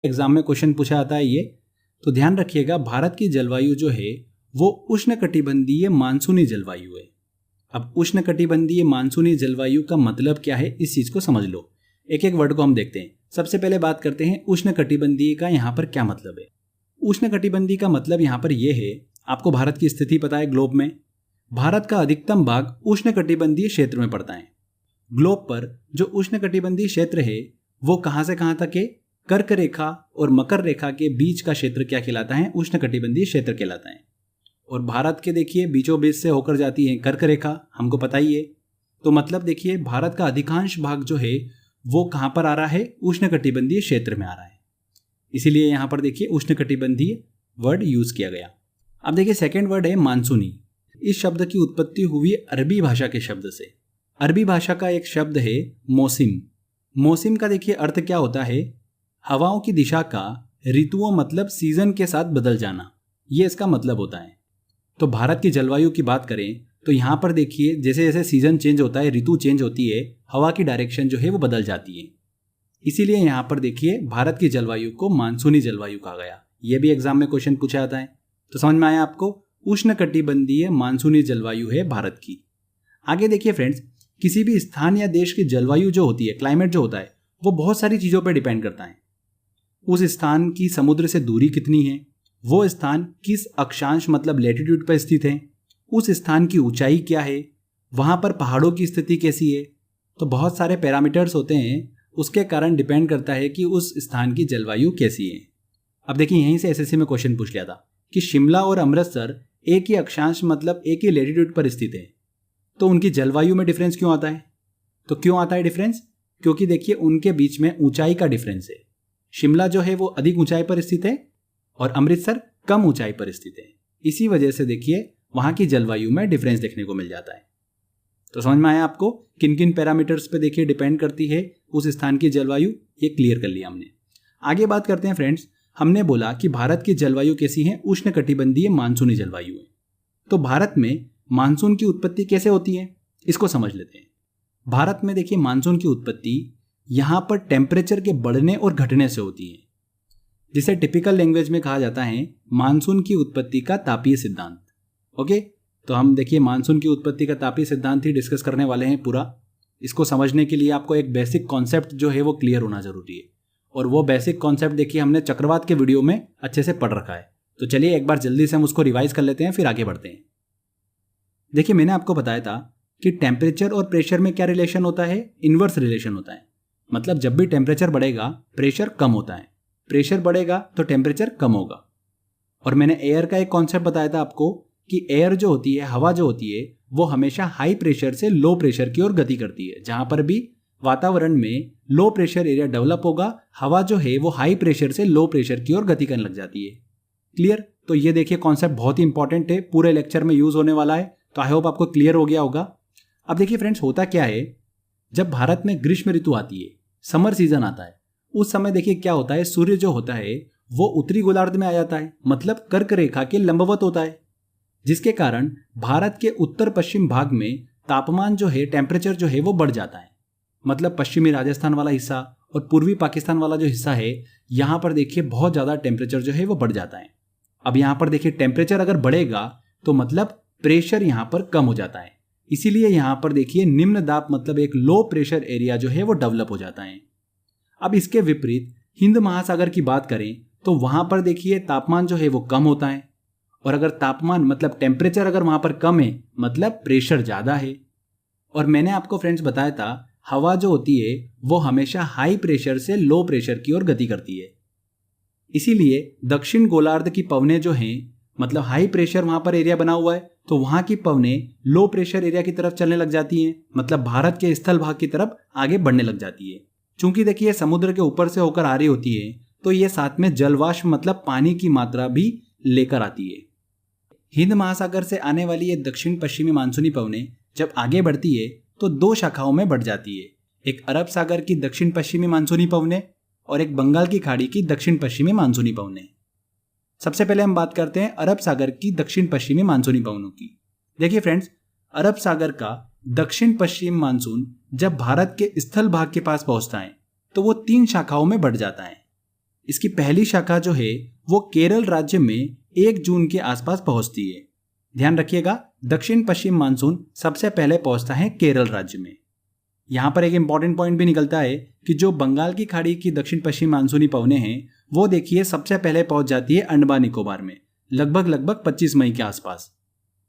Exam में question पूछा आता है ये, तो ध्यान रखिएगा भारत की जलवायु जो है वो उष्णकटिबंधीय मानसूनी जलवायु है। अब उष्णकटिबंधीय मानसूनी जलवायु का मतलब क्या है इस चीज को समझ लो। एक एक वर्ड को हम देखते हैं। सबसे पहले बात करते हैं उष्णकटिबंधीय का यहाँ पर क्या मतलब है। उष्णकटिबंधीय का मतलब यहाँ पर यह है, आपको भारत की स्थिति पता है ग्लोब में, भारत का अधिकतम भाग उष्णकटिबंधीय क्षेत्र में पड़ता है। ग्लोब पर जो उष्णकटिबंधीय क्षेत्र है वो कहां से कहां तक है, कर्क रेखा और मकर रेखा के बीच का क्षेत्र क्या कहलाता है, उष्णकटिबंधीय क्षेत्र कहलाता है। और भारत के देखिए बीचों बीच से होकर जाती है कर्क रेखा, हमको पता ही है। तो मतलब देखिए भारत का अधिकांश भाग जो है वो कहां पर आ रहा है, उष्णकटिबंधीय क्षेत्र में आ रहा है। इसीलिए यहां पर देखिए उष्णकटिबंधीय वर्ड यूज किया गया। अब देखिए सेकेंड वर्ड है मानसूनी। इस शब्द की उत्पत्ति हुई अरबी भाषा के शब्द से। अरबी भाषा का एक शब्द है मौसिम। मौसिम का देखिए अर्थ क्या होता है, हवाओं की दिशा का ऋतुओं मतलब सीजन के साथ बदल जाना, ये इसका मतलब होता है। तो भारत की जलवायु की बात करें तो यहाँ पर देखिए जैसे जैसे सीजन चेंज होता है, ऋतु चेंज होती है, हवा की डायरेक्शन जो है वो बदल जाती है। इसीलिए यहाँ पर देखिए भारत की जलवायु को मानसूनी जलवायु कहा गया। ये भी एग्जाम में क्वेश्चन पूछा जाता है। तो समझ में आया आपको, उष्णकटिबंधीय मानसूनी जलवायु है भारत की। आगे देखिए फ्रेंड्स, किसी भी स्थान या देश की जलवायु जो होती है, क्लाइमेट जो होता है, वो बहुत सारी चीजों पर डिपेंड करता है। उस स्थान की समुद्र से दूरी कितनी है, वो स्थान किस अक्षांश मतलब लैटिट्यूड पर स्थित है, उस स्थान की ऊंचाई क्या है, वहां पर पहाड़ों की स्थिति कैसी है। तो बहुत सारे पैरामीटर्स होते हैं, उसके कारण डिपेंड करता है कि उस स्थान की जलवायु कैसी है। अब देखिए यहीं से एसएससी में क्वेश्चन पूछ लिया था कि शिमला और अमृतसर एक ही अक्षांश मतलब एक ही लैटिट्यूड पर स्थित है, तो उनकी जलवायु में डिफरेंस क्यों आता है। तो क्यों आता है डिफरेंस, क्योंकि देखिए उनके बीच में ऊंचाई का डिफरेंस है। शिमला जो है वो अधिक ऊंचाई पर स्थित है और अमृतसर कम ऊंचाई पर स्थित है। इसी वजह से देखिए वहां की जलवायु में डिफरेंस देखने को मिल जाता है। तो समझ में आया आपको किन किन पैरामीटर्स पे देखिए डिपेंड करती है उस स्थान की जलवायु, ये क्लियर कर लिया हमने। आगे बात करते हैं फ्रेंड्स, हमने बोला कि भारत की जलवायु कैसी है, उष्णकटिबंधीय मानसूनी जलवायु है। तो भारत में मानसून की उत्पत्ति कैसे होती है इसको समझ लेते हैं। भारत में देखिए मानसून की उत्पत्ति यहां पर टेम्परेचर के बढ़ने और घटने से होती है, जिसे टिपिकल लैंग्वेज में कहा जाता है मानसून की उत्पत्ति का तापीय सिद्धांत। ओके, तो हम देखिए मानसून की उत्पत्ति का तापीय सिद्धांत ही डिस्कस करने वाले हैं पूरा। इसको समझने के लिए आपको एक बेसिक कॉन्सेप्ट जो है वो क्लियर होना जरूरी है, और वो बेसिक कॉन्सेप्ट देखिए हमने चक्रवात के वीडियो में अच्छे से पढ़ रखा है। तो चलिए एक बार जल्दी से हम उसको रिवाइज कर लेते हैं, फिर आगे बढ़ते हैं। देखिए मैंने आपको बताया था कि टेम्परेचर और प्रेशर में क्या रिलेशन होता है, इनवर्स रिलेशन होता है। मतलब जब भी टेम्परेचर बढ़ेगा प्रेशर कम होता है, प्रेशर बढ़ेगा तो टेम्परेचर कम होगा। और मैंने एयर का एक कॉन्सेप्ट बताया था आपको कि एयर जो होती है, हवा जो होती है, वो हमेशा हाई प्रेशर से लो प्रेशर की ओर गति करती है। जहां पर भी वातावरण में लो प्रेशर एरिया डेवलप होगा, हवा जो है वो हाई प्रेशर से लो प्रेशर की ओर गति करने लग जाती है। क्लियर। तो ये देखिए कॉन्सेप्ट बहुत ही इंपॉर्टेंट है, पूरे लेक्चर में यूज होने वाला है। तो आई होप आपको क्लियर हो गया होगा। अब देखिए फ्रेंड्स, होता क्या है, जब भारत में ग्रीष्म ऋतु आती है, समर सीजन आता है, उस समय देखिए क्या होता है, सूर्य जो होता है वो उत्तरी गोलार्ध में आ जाता है, मतलब कर्क रेखा के लंबवत होता है, जिसके कारण भारत के उत्तर पश्चिम भाग में तापमान जो है, टेम्परेचर जो है वो बढ़ जाता है। मतलब पश्चिमी राजस्थान वाला हिस्सा और पूर्वी पाकिस्तान वाला जो हिस्सा है, यहां पर देखिए बहुत ज्यादा टेम्परेचर जो है वो बढ़ जाता है। अब यहां पर देखिए टेम्परेचर अगर बढ़ेगा तो मतलब प्रेशर यहां पर कम हो जाता है। इसीलिए यहां पर देखिए निम्न दाब मतलब एक लो प्रेशर एरिया जो है वो डेवलप हो जाता है। अब इसके विपरीत हिंद महासागर की बात करें तो वहां पर देखिए तापमान जो है वो कम होता है, और अगर तापमान मतलब टेम्परेचर अगर वहां पर कम है मतलब प्रेशर ज्यादा है। और मैंने आपको फ्रेंड्स बताया था हवा जो होती है वो हमेशा हाई प्रेशर से लो प्रेशर की ओर गति करती है। इसीलिए दक्षिण गोलार्ध की पवनें जो हैं, मतलब हाई प्रेशर वहां पर एरिया बना हुआ है, तो वहां की पवनें लो प्रेशर एरिया की तरफ चलने लग जाती हैं, मतलब भारत के स्थल भाग की तरफ आगे बढ़ने लग जाती है। चूंकि देखिए समुद्र के ऊपर से होकर आ रही होती है, तो ये साथ में जलवाष्प मतलब पानी की मात्रा भी लेकर आती है। हिंद महासागर से आने वाली ये दक्षिण पश्चिमी मानसूनी पवनें जब आगे बढ़ती है तो दो शाखाओं में बढ़ जाती है, एक अरब सागर की दक्षिण पश्चिमी मानसूनी पवनें और एक बंगाल की खाड़ी की दक्षिण पश्चिमी मानसूनी पवनें। सबसे पहले हम बात करते हैं अरब सागर की दक्षिण पश्चिमी मानसूनी पवनों की। देखिए फ्रेंड्स, अरब सागर का दक्षिण पश्चिम मानसून जब भारत के स्थल भाग के पास पहुंचता है तो वो तीन शाखाओं में बढ़ जाता है। इसकी पहली शाखा जो है वो केरल राज्य में 1 जून के आसपास पहुंचती है। ध्यान रखिएगा, दक्षिण पश्चिम मानसून सबसे पहले पहुंचता है केरल राज्य में। यहाँ पर एक इंपॉर्टेंट पॉइंट भी निकलता है कि जो बंगाल की खाड़ी की दक्षिण पश्चिम मानसूनी पवनें हैं वो देखिए सबसे पहले पहुंच जाती है अंडमान निकोबार में लगभग 25 मई के आसपास।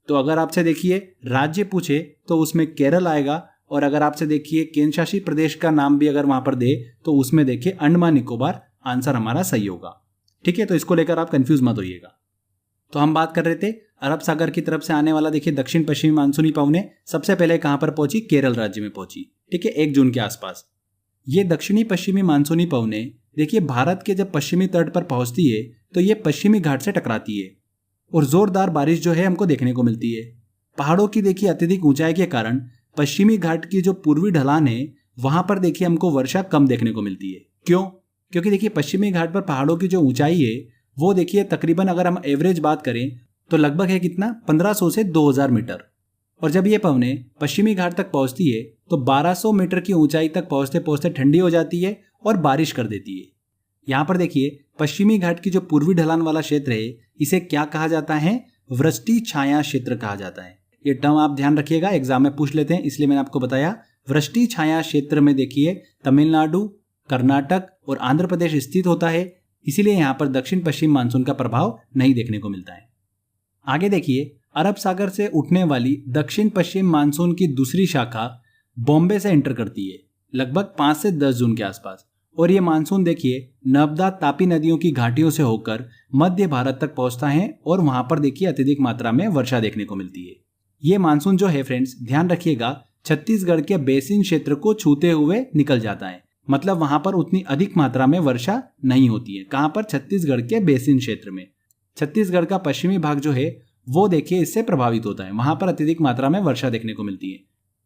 तो अगर आपसे देखिए राज्य पूछे तो उसमें केरल आएगा, और अगर आपसे देखिए केंद्र शासित प्रदेश का नाम भी अगर वहां पर दे तो उसमें देखिए अंडमान निकोबार आंसर हमारा सही होगा। ठीक है, तो इसको लेकर आप कंफ्यूज मत होइएगा। तो हम बात कर रहे थे अरब सागर की तरफ से आने वाला देखिए दक्षिण पश्चिमी मानसूनी पवनें सबसे पहले कहां पर पहुंची, केरल राज्य में पहुंची। ठीक है, 1 जून के आसपास। ये दक्षिणी पश्चिमी मानसूनी पवनें देखिए भारत के जब पश्चिमी तट पर पहुंचती है तो ये पश्चिमी घाट से टकराती है और जोरदार बारिश जो है हमको देखने को मिलती है। पहाड़ों की देखिए अत्यधिक ऊंचाई के कारण पश्चिमी घाट की जो पूर्वी ढलान है वहां पर देखिए हमको वर्षा कम देखने को मिलती है। क्यों? क्योंकि देखिए पश्चिमी घाट पर पहाड़ों की जो ऊंचाई है वो देखिए तकरीबन अगर हम एवरेज बात करें तो लगभग है कितना, 1500 से 2000 मीटर। और जब ये पवनें पश्चिमी घाट तक पहुंचती है तो 1200 मीटर की ऊंचाई तक पहुंचते पहुंचते ठंडी हो जाती है और बारिश कर देती है। यहाँ पर देखिए पश्चिमी घाट की जो पूर्वी ढलान वाला क्षेत्र है इसे क्या कहा जाता है, वृष्टि छाया क्षेत्र कहा जाता है। ये टर्म आप ध्यान रखिएगा, एग्जाम में पूछ लेते हैं, इसलिए मैंने आपको बताया। वृष्टि छाया क्षेत्र में देखिए तमिलनाडु, कर्नाटक और आंध्र प्रदेश स्थित होता है, इसीलिए यहाँ पर दक्षिण पश्चिम मानसून का प्रभाव नहीं देखने को मिलता है। आगे देखिए अरब सागर से उठने वाली दक्षिण पश्चिम मानसून की दूसरी शाखा बॉम्बे से एंटर करती है लगभग 5 से 10 जून के आसपास, और ये मानसून देखिए नर्मदा तापी नदियों की घाटियों से होकर मध्य भारत तक पहुंचता है और वहां पर देखिए अत्यधिक मात्रा में वर्षा देखने को मिलती है। ये मानसून जो है फ्रेंड्स ध्यान रखिएगा छत्तीसगढ़ के बेसिन क्षेत्र को छूते हुए निकल जाता है, मतलब वहां पर उतनी अधिक मात्रा में वर्षा नहीं होती है। कहां पर? छत्तीसगढ़ के बेसिन क्षेत्र में। छत्तीसगढ़ का पश्चिमी भाग जो है वो देखिए इससे प्रभावित होता है, वहां पर अत्यधिक मात्रा में वर्षा देखने को मिलती है,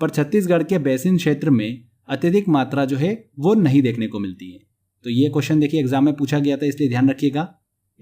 पर छत्तीसगढ़ के बेसिन क्षेत्र में अत्यधिक मात्रा जो है वो नहीं देखने को मिलती है। तो ये क्वेश्चन देखिए एग्जाम में पूछा गया था, इसलिए ध्यान रखिएगा।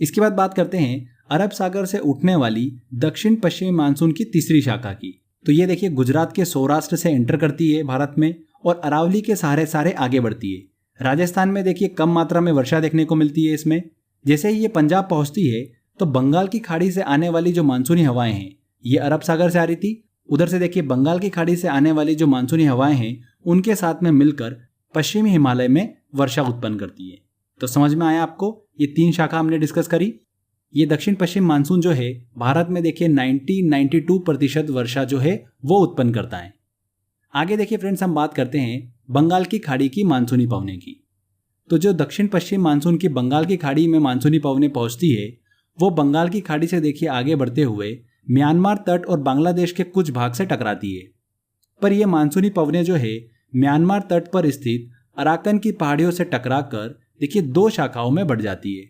इसके बाद बात करते हैं अरब सागर से उठने वाली दक्षिण पश्चिमी मानसून की तीसरी शाखा की। तो ये देखिए गुजरात के सौराष्ट्र से एंटर करती है भारत में और अरावली के सहारे आगे बढ़ती है। राजस्थान में देखिए कम मात्रा में वर्षा देखने को मिलती है इसमें। जैसे ही ये पंजाब पहुंचती है तो बंगाल की खाड़ी से आने वाली जो मानसूनी हवाएं हैं ये अरब सागर से आ रही थी, उधर से देखिए बंगाल की खाड़ी से आने वाली जो मानसूनी हवाएं हैं उनके साथ में मिलकर पश्चिमी हिमालय में वर्षा उत्पन्न करती है। तो समझ में आया आपको? ये 3 शाखा हमने डिस्कस करी। ये दक्षिण पश्चिम मानसून जो है भारत में देखिए 92% वर्षा जो है वो उत्पन्न करता है। आगे देखिए फ्रेंड्स हम बात करते हैं बंगाल की खाड़ी की मानसूनी पवनें की। तो जो दक्षिण पश्चिम मानसून की बंगाल की खाड़ी में मानसूनी पवनें पहुंचती है वो बंगाल की खाड़ी से देखिए आगे बढ़ते हुए म्यांमार तट और बांग्लादेश के कुछ भाग से टकराती है। पर यह मानसूनी पवनें जो है म्यांमार तट पर स्थित अराकन की पहाड़ियों से टकराकर देखिए 2 शाखाओं में बढ़ जाती है।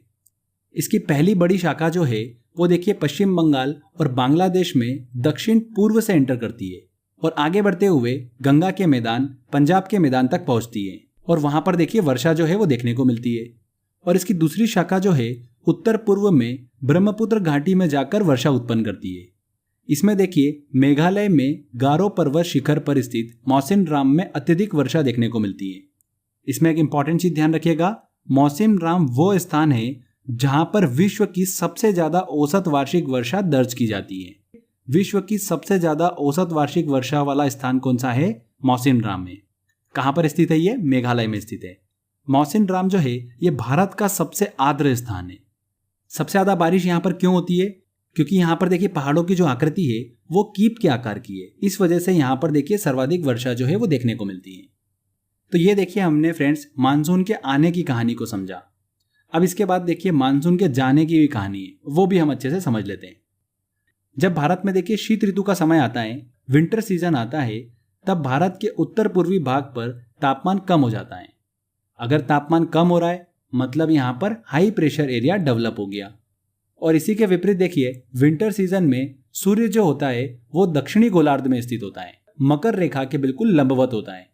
इसकी पहली बड़ी शाखा जो है वो देखिए पश्चिम बंगाल और बांग्लादेश में दक्षिण पूर्व से एंटर करती है और आगे बढ़ते हुए गंगा के मैदान, पंजाब के मैदान तक पहुंचती है और वहां पर देखिए वर्षा जो है वो देखने को मिलती है। और इसकी दूसरी शाखा जो है उत्तर पूर्व में ब्रह्मपुत्र घाटी में जाकर वर्षा उत्पन्न करती है। इसमें देखिए मेघालय में गारो पर्वत शिखर पर स्थित मौसिनराम में अत्यधिक वर्षा देखने को मिलती है। इसमें एक इंपॉर्टेंट चीज ध्यान रखिएगा, मौसिनराम वो स्थान है जहां पर विश्व की सबसे ज्यादा औसत वार्षिक वर्षा दर्ज की जाती है। विश्व की सबसे ज्यादा औसत वार्षिक वर्षा वाला स्थान कौन सा है? मौसिनराम में। कहां पर स्थित है ये? मेघालय में स्थित है। मौसिनराम जो है ये भारत का सबसे आर्द्र स्थान है। सबसे ज्यादा बारिश यहाँ पर क्यों होती है? क्योंकि यहाँ पर देखिए पहाड़ों की जो आकृति है वो कीप के आकार की है, इस वजह से यहाँ पर देखिए सर्वाधिक वर्षा जो है वो देखने को मिलती है। तो ये देखिए हमने फ्रेंड्स मानसून के आने की कहानी को समझा। अब इसके बाद देखिए मानसून के जाने की भी कहानी है, वो भी हम अच्छे से समझ लेते हैं। जब भारत में देखिए शीत ऋतु का समय आता है, विंटर सीजन आता है, तब भारत के उत्तर पूर्वी भाग पर तापमान कम हो जाता है। अगर तापमान कम हो रहा है मतलब यहाँ पर हाई प्रेशर एरिया डेवलप हो गया। और इसी के विपरीत देखिए विंटर सीजन में सूर्य जो होता है वो दक्षिणी गोलार्ध में स्थित होता है, मकर रेखा के बिल्कुल लंबवत होता है।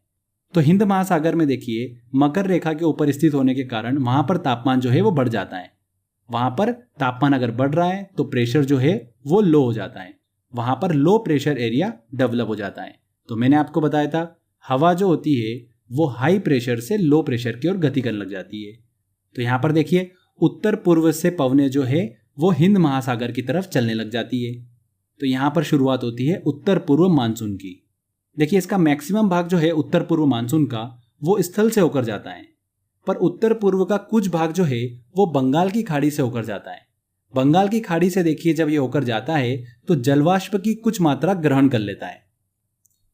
तो हिंद महासागर में देखिए मकर रेखा के ऊपर स्थित होने के कारण वहां पर तापमान जो है वो बढ़ जाता है। वहां पर तापमान अगर बढ़ रहा है तो प्रेशर जो है वो लो हो जाता है, वहां पर लो प्रेशर एरिया डेवलप हो जाता है। तो मैंने आपको बताया था हवा जो होती है वो हाई प्रेशर से लो प्रेशर की ओर गति करने लग जाती है। तो यहाँ पर देखिए उत्तर पूर्व से पवनें जो है वो हिंद महासागर की तरफ चलने लग जाती है। तो यहाँ पर शुरुआत होती है उत्तर पूर्व मानसून की। देखिए इसका मैक्सिमम भाग जो है उत्तर पूर्व मानसून का वो स्थल से होकर जाता है, पर उत्तर पूर्व का कुछ भाग जो है वो बंगाल की खाड़ी से होकर जाता है। बंगाल की खाड़ी से देखिए जब ये होकर जाता है तो जलवाष्प की कुछ मात्रा ग्रहण कर लेता है,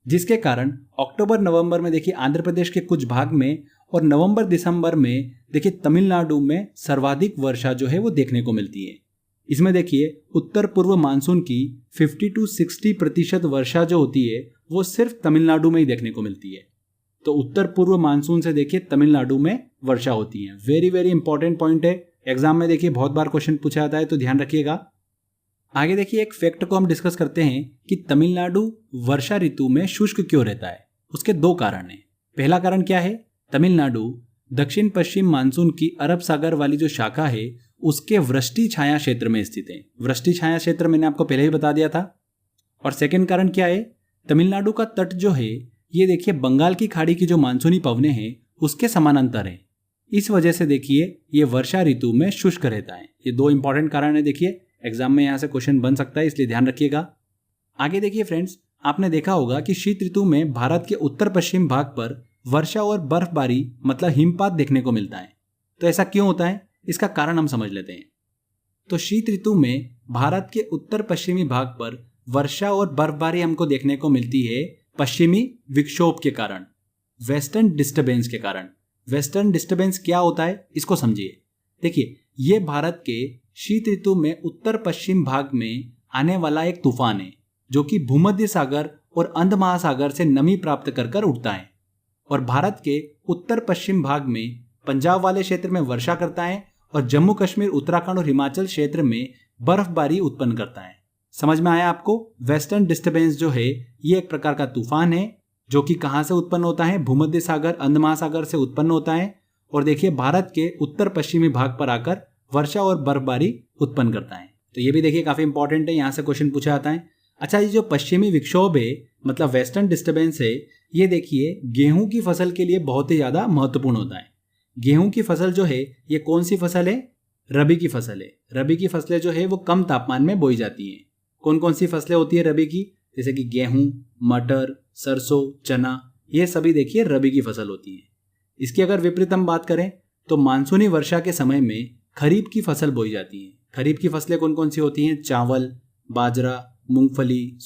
जिसके कारण अक्टूबर नवंबर में देखिए आंध्र प्रदेश के कुछ भाग में और नवंबर दिसंबर में देखिए तमिलनाडु में सर्वाधिक वर्षा जो है वो देखने को मिलती है। इसमें देखिए उत्तर पूर्व मानसून की 50 to 60% वर्षा जो होती है वो सिर्फ तमिलनाडु में ही देखने को मिलती है। तो उत्तर पूर्व मानसून से देखिए तमिलनाडु में वर्षा होती है। वेरी वेरी इंपॉर्टेंट पॉइंट है, एग्जाम में देखिए बहुत बार क्वेश्चन पूछा जाता है, तो ध्यान रखिएगा। आगे देखिए एक फैक्ट को हम डिस्कस करते हैं कि तमिलनाडु वर्षा ऋतु में शुष्क क्यों रहता है। उसके दो कारण हैं। पहला कारण क्या है, तमिलनाडु दक्षिण पश्चिम मानसून की अरब सागर वाली जो शाखा है उसके वृष्टि छाया क्षेत्र में स्थित है। वृष्टि छाया क्षेत्र मैंने आपको पहले ही बता दिया था। और सेकंड कारण क्या है, तमिलनाडु का तट जो है ये देखिए बंगाल की खाड़ी की जो मानसूनी पवनें हैं उसके समानांतर है। इस वजह से देखिए ये वर्षा ऋतु में शुष्क रहता है। ये दो इंपॉर्टेंट कारण है, देखिए एग्जाम में यहाँ से क्वेश्चन बन सकता है, इसलिए ध्यान रखिएगा। आगे देखिए फ्रेंड्स, आपने देखा होगा कि शीत ऋतु में भारत के उत्तर पश्चिम भाग पर वर्षा और बर्फबारी मतलब हिमपात देखने को मिलता है। तो ऐसा क्यों होता है, इसका कारण हम समझ लेते हैं। तो शीत ऋतु में भारत के उत्तर पश्चिमी भाग पर वर्षा और बर्फबारी हमको देखने को मिलती है पश्चिमी विक्षोभ के कारण, वेस्टर्न डिस्टर्बेंस के कारण। वेस्टर्न डिस्टर्बेंस क्या होता है इसको समझिए। देखिए ये भारत के शीत ऋतु में उत्तर पश्चिम भाग में आने वाला एक तूफान है जो कि भूमध्य सागर और अंध महासागर से नमी प्राप्त कर कर उठता है और भारत के उत्तर पश्चिम भाग में पंजाब वाले क्षेत्र में वर्षा करता है और जम्मू कश्मीर, उत्तराखंड और हिमाचल क्षेत्र में बर्फबारी उत्पन्न करता है। समझ में आया आपको? वेस्टर्न डिस्टर्बेंस जो है ये एक प्रकार का तूफान है जो कि कहाँ से उत्पन्न होता है, भूमध्य सागर, अंध महासागर से उत्पन्न होता है और देखिए भारत के उत्तर पश्चिमी भाग पर आकर वर्षा और बर्फबारी उत्पन्न करता है। तो ये भी देखिए काफी इंपॉर्टेंट है, यहाँ से क्वेश्चन पूछा जाता है। अच्छा, ये जो पश्चिमी विक्षोभ है मतलब वेस्टर्न डिस्टर्बेंस है, ये देखिए गेहूं की फसल के लिए बहुत ही ज्यादा महत्वपूर्ण होता है। गेहूं की फसल जो है ये कौन सी फसल है, रबी की फसल है। रबी की फसलें जो है वो कम तापमान में बोई जाती हैं। कौन कौन सी फसलें होती है रबी की, जैसे कि गेहूं, मटर, सरसों, चना, ये सभी देखिए रबी की फसल होती है। इसकी अगर विपरीत हम बात करें तो मानसूनी वर्षा के समय में खरीफ की फसल बोई जाती है। खरीफ की फसलें कौन कौन सी होती हैं, चावल, बाजरा, मूंगफली,